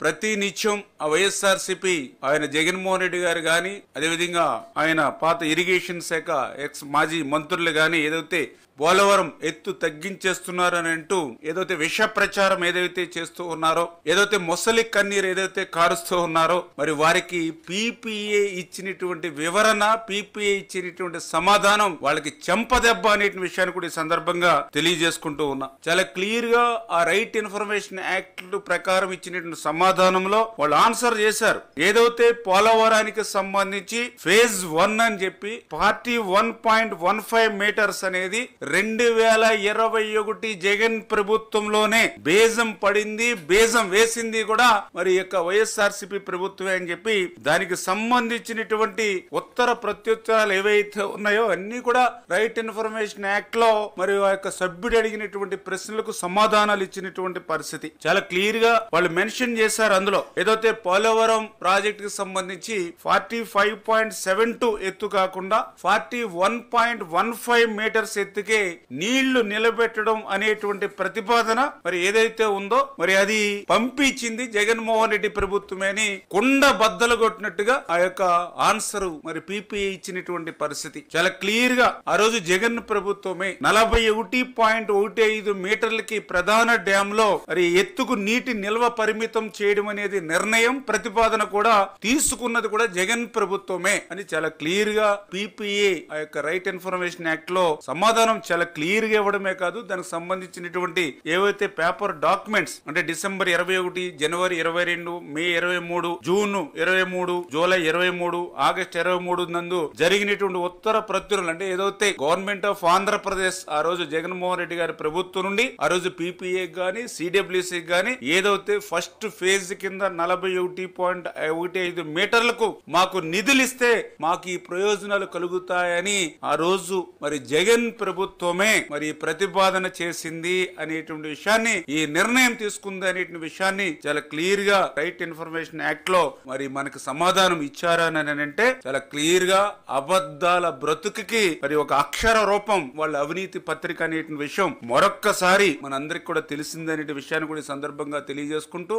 ప్రతి నిత్యం ఆ వైఎస్ఆర్సీపీ ఆయన జగన్మోహన్ రెడ్డి గారు గాని, అదేవిధంగా ఆయన పాత ఇరిగేషన్ శాఖ ఎక్స్ మాజీ మంత్రులు గాని ఏదైతే పోలవరం ఎత్తు తగ్గించేస్తున్నారని అంటూ ఏదైతే విష ప్రచారం ఏదైతే చేస్తూ ఉన్నారో, ఏదైతే మొసలి కన్నీరు ఏదైతే కారుస్తూ ఉన్నారో, మరి వారికి పీపీఏ ఇచ్చినటువంటి వివరణ, పీపీఏ ఇచ్చినటువంటి సమాధానం వాళ్ళకి చెంపదెబ్బ అనే విషయాన్ని కూడా ఈ సందర్భంగా తెలియజేసుకుంటూ ఉన్నా. చాలా క్లియర్ గా ఆ రైట్ ఇన్ఫర్మేషన్ యాక్ట్ ప్రకారం ఇచ్చినటువంటి సమాధానంలో వాళ్ళు ఆన్సర్ చేశారు. ఏదైతే పోలవరానికి సంబంధించి ఫేజ్ 1 అని చెప్పి 41.15 మీటర్స్ అనేది 2021 జగన్ ప్రభుత్వంలోనే బేజం పడింది, బేజం వేసింది కూడా మరి యొక్క వైఎస్ఆర్సీపీ ప్రభుత్వమే అని చెప్పి దానికి సంబంధించినటువంటి ఉత్తర ప్రత్యుత్తరాలు ఏవైతే ఉన్నాయో అన్ని కూడా రైట్ ఇన్ఫర్మేషన్ యాక్ట్ లో మరి ఆ యొక్క సభ్యుడు అడిగినటువంటి ప్రశ్నలకు సమాధానాలు ఇచ్చినటువంటి పరిస్థితి చాలా క్లియర్ గా వాళ్ళు మెన్షన్ చేశారు. అందులో ఏదైతే పోలవరం ప్రాజెక్ట్ కి సంబంధించి 45.72 ఎత్తు కాకుండా 41.15 మీటర్స్ ఎత్తుకే నీళ్లు నిలబెట్టడం అనేటువంటి ప్రతిపాదన మరి ఏదైతే ఉందో మరి అది పంపించింది జగన్మోహన్ రెడ్డి ప్రభుత్వమే అని కుండ బద్దలు కొట్టినట్టుగా ఆ యొక్క ఆన్సర్ మరి పీపీఐ ఇచ్చినటువంటి పరిస్థితి చాలా క్లియర్ గా ఆ రోజు జగన్ ప్రభుత్వమే 41.15 మీటర్లకి ప్రధాన డ్యామ్ లో మరి ఎత్తుకు నీటి నిల్వ పరిమితం చేయడం అనేది నిర్ణయం, ప్రతిపాదన కూడా తీసుకున్నది కూడా జగన్ ప్రభుత్వమే అని చాలా క్లియర్ గా పీపీఐ ఆ యొక్క రైట్ ఇన్ఫర్మేషన్ యాక్ట్ లో సమాధానం చాలా క్లియర్ గా ఇవ్వడమే కాదు, దానికి సంబంధించినటువంటి ఏవైతే పేపర్ డాక్యుమెంట్స్ అంటే డిసెంబర్ 21, జనవరి 22, మే 23, జూన్ 23, జూలై 23, ఆగస్టు 23 నందు జరిగినటువంటి ఉత్తర ప్రత్యులు అంటే ఏదైతే గవర్నమెంట్ ఆఫ్ ఆంధ్రప్రదేశ్ ఆ రోజు జగన్మోహన్ రెడ్డి గారి ప్రభుత్వం నుండి ఆ రోజు పీపీఏ గాని సిడబ్ల్యూసీ గాని ఏదైతే ఫస్ట్ ఫేజ్ కింద 41.15 మీటర్లకు మాకు నిధులిస్తే మాకు ఈ ప్రయోజనాలు కలుగుతాయని ఆ రోజు మరి జగన్ ప్రభుత్వమే మరి ప్రతిపాదన చేసింది అనేటువంటి విషయాన్ని, ఈ నిర్ణయం తీసుకుంది అనేటువంటి విషయాన్ని చాలా క్లియర్ గా రైట్ ఇన్ఫర్మేషన్ యాక్ట్ లో మరి మనకు సమాధానం ఇచ్చారని అంటే చాలా క్లియర్ గా అబద్ధాల బ్రతుకుకి మరి ఒక అక్షర రూపం వాళ్ళ అవినీతి పత్రిక అనేటువంటి విషయం మరొక్కసారి మనందరికి కూడా తెలిసిందనే విషయాన్ని కూడా ఈ సందర్భంగా తెలియజేసుకుంటూ